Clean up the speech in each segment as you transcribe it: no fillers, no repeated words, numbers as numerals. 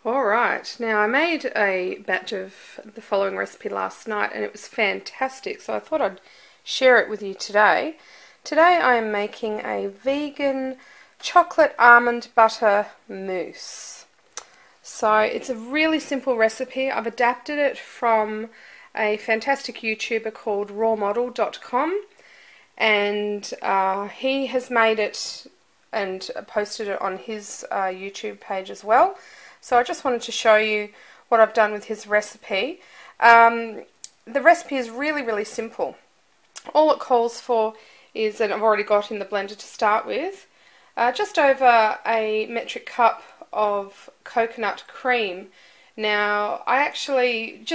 Alright, now I made a batch of the following recipe last night and it was fantastic, so I thought I'd share it with you today. Today I am making a vegan chocolate almond butter mousse. So it's a really simple recipe. I've adapted it from a fantastic YouTuber called Rawmodel.com, and he has made it and posted it on his YouTube page as well. So I just wanted to show you what I've done with his recipe. The recipe is really simple. All it calls for is, and I've already got in the blender to start with, just over a metric cup of coconut cream. Now I actually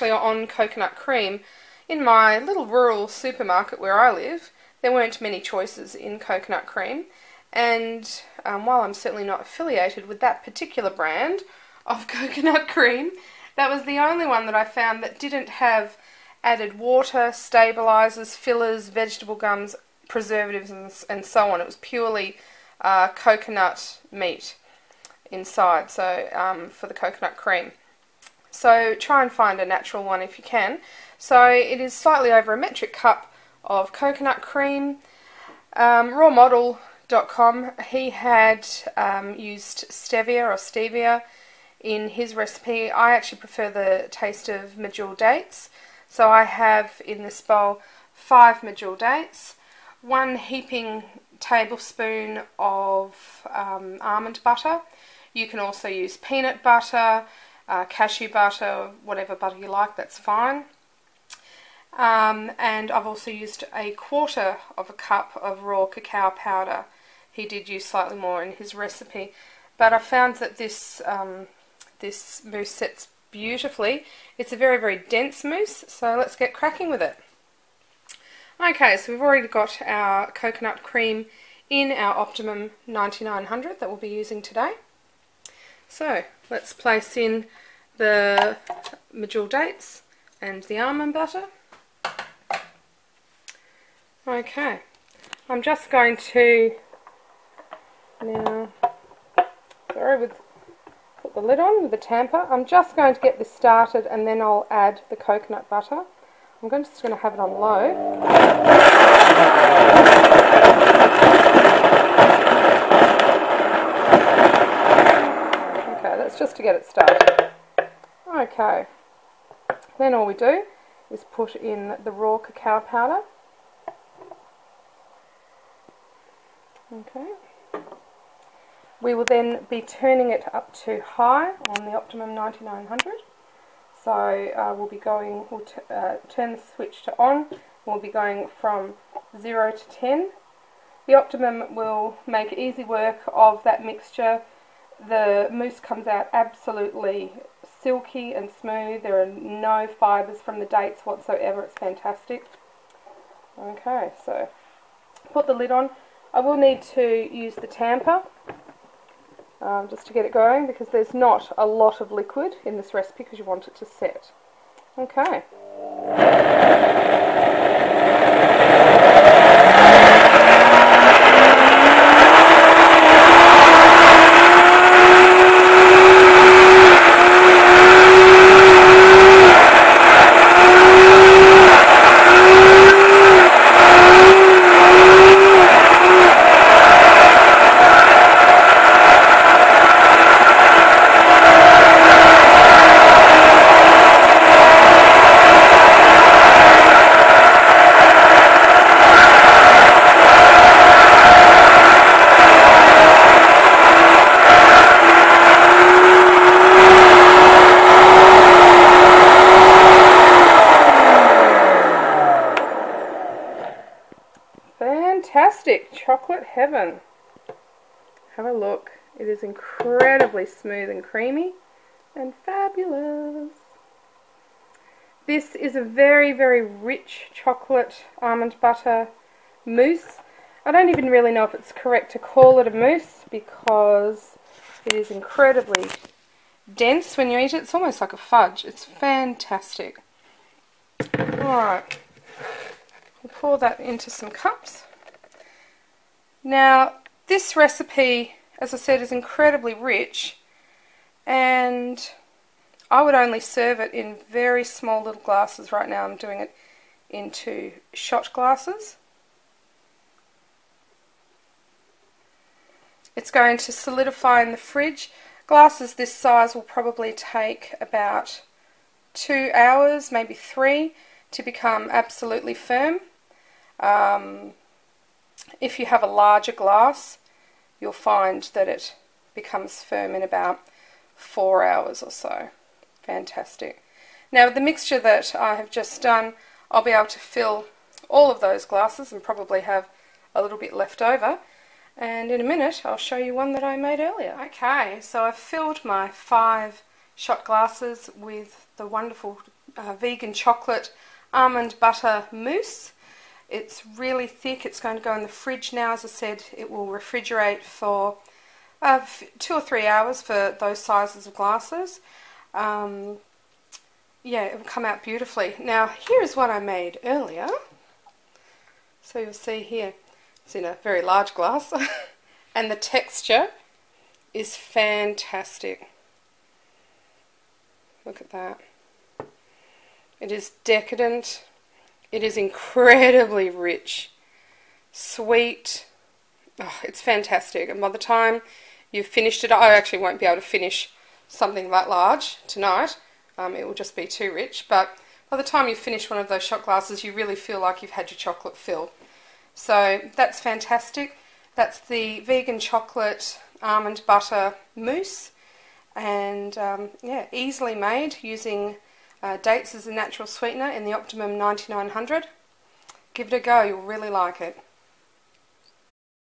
on coconut cream, in my little rural supermarket where I live, there weren't many choices in coconut cream. And while I'm certainly not affiliated with that particular brand of coconut cream, that was the only one that I found that didn't have added water, stabilizers, fillers, vegetable gums, preservatives and so on. It was purely coconut meat inside, so for the coconut cream. So try and find a natural one if you can. So it is slightly over a metric cup of coconut cream. Rawmodel.com, he had used stevia in his recipe. I actually prefer the taste of medjool dates, so I have in this bowl 5 medjool dates, 1 heaping tablespoon of almond butter. You can also use peanut butter, cashew butter, whatever butter you like, that's fine. And I've also used a quarter of a cup of raw cacao powder. He did use slightly more in his recipe, but I found that this mousse sets beautifully. It's a very dense mousse, so let's get cracking with it. Okay, so we've already got our coconut cream in our Optimum 9900 that we'll be using today. So let's place in the medjool dates and the almond butter. Okay, I'm just going to now, put the lid on with the tamper. I'm just going to get this started and then I'll add the coconut butter. I'm just going to have it on low. Okay, that's just to get it started. Okay, then all we do is put in the raw cacao powder. Okay. We will then be turning it up to high on the Optimum 9900. So we'll turn the switch to on. We'll be going from 0 to 10. The Optimum will make easy work of that mixture. The mousse comes out absolutely silky and smooth. There are no fibres from the dates whatsoever. It's fantastic. Okay, so put the lid on. I will need to use the tamper just to get it going, because there's not a lot of liquid in this recipe because you want it to set. Okay. Fantastic, chocolate heaven. Have a look. It is incredibly smooth and creamy and fabulous. This is a very rich chocolate almond butter mousse. I don't even really know if it's correct to call it a mousse because it is incredibly dense when you eat it. It's almost like a fudge. It's fantastic. Alright, we'll pour that into some cups. Now, this recipe, as I said, is incredibly rich, and I would only serve it in very small little glasses. Right now I'm doing it into shot glasses. It's going to solidify in the fridge. Glasses this size will probably take about 2 hours, maybe 3, to become absolutely firm. If you have a larger glass, you'll find that it becomes firm in about 4 hours or so. Fantastic. Now with the mixture that I have just done, I'll be able to fill all of those glasses and probably have a little bit left over. And in a minute I'll show you one that I made earlier. Okay, so I've filled my 5 shot glasses with the wonderful vegan chocolate almond butter mousse. It's really thick. It's going to go in the fridge now. As I said, it will refrigerate for 2 or 3 hours for those sizes of glasses. Yeah, it will come out beautifully. Now here's what I made earlier. So you'll see here, it's in a very large glass and the texture is fantastic. Look at that. It is decadent. It is incredibly rich, sweet. Oh, it's fantastic. And by the time you've finished it, I actually won't be able to finish something that large tonight. It will just be too rich. But by the time you finish one of those shot glasses, you really feel like you've had your chocolate fill. So that's fantastic. That's the vegan chocolate almond butter mousse, and yeah, easily made using dates as a natural sweetener in the Optimum 9900. Give it a go, you'll really like it.